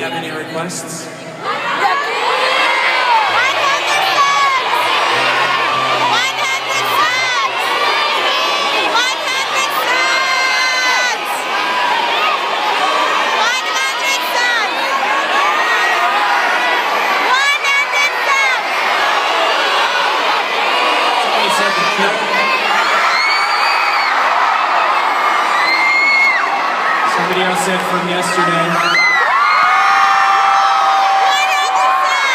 have any requests? Somebody else said from yesterday.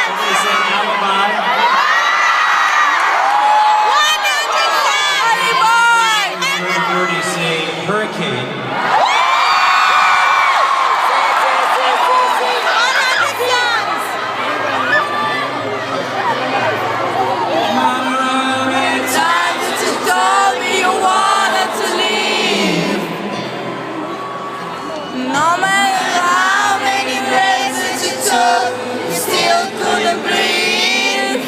Somebody said alibi. 30 say hurricane. No matter how many places you took, you still couldn't breathe.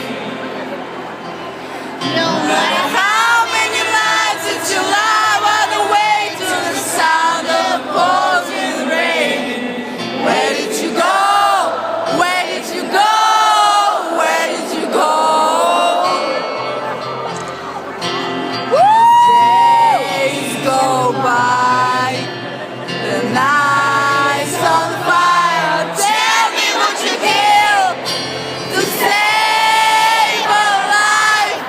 No matter how many nights that you lie all the way to the sound of pouring rain. Where did you go? Where did you go? Where did you go? Days go by, the nights on fire. Tell me what you killed to save a life.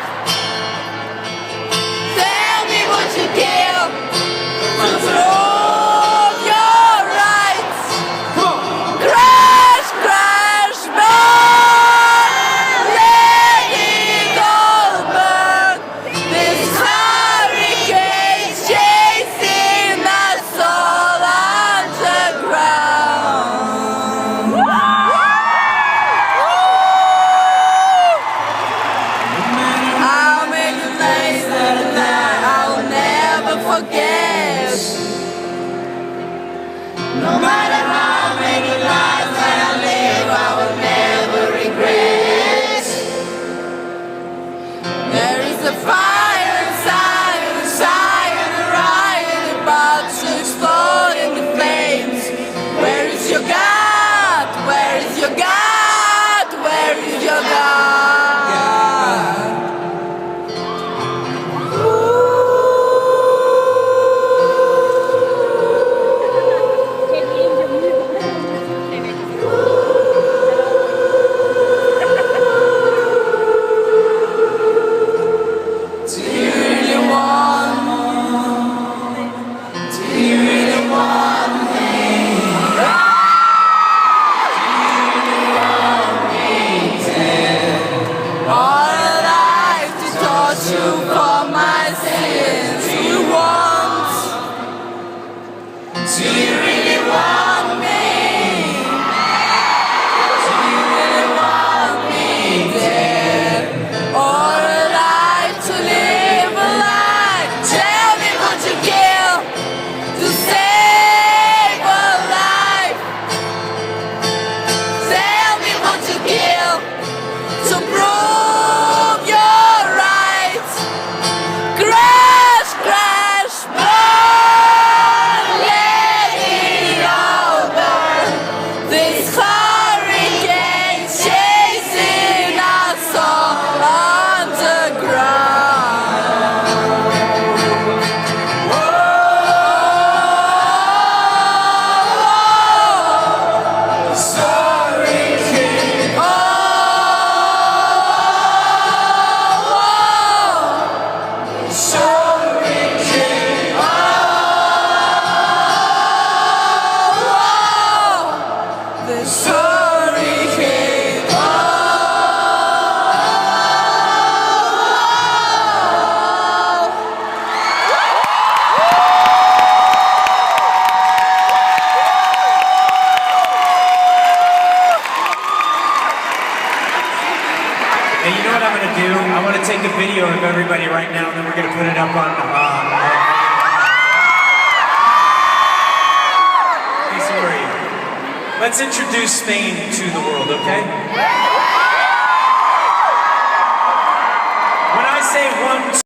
Tell me what you killed to prove your rights. Crash, crash, burn, let it all burn. This hurricane chasing us all underground. How many nights that I'll never forget. No matter how many lives that I live, I will never regret. There is a fire inside, and a riot about to explode in the flames. Where is your God? Where is your God? Where is your God? Do you really want more? Do you really want me? Do you really want me dead? All alive to touch you for my sins. Do you want? Do you really want me? Do you really want me dead? All alive to live a life. Tell me what you kill to save a life. Tell me what you kill to prove your rights. Crash, crash, burn, let it all burn. This hurricane chasing us all underground. Sorry, kid. Sorry, kid. The sorry kid. Hey, you know what I'm gonna do? I want to take a video of everybody right now, and then we're gonna put it up on. Lisa, where are you? Let's introduce Spain to the world, okay? When I say 1,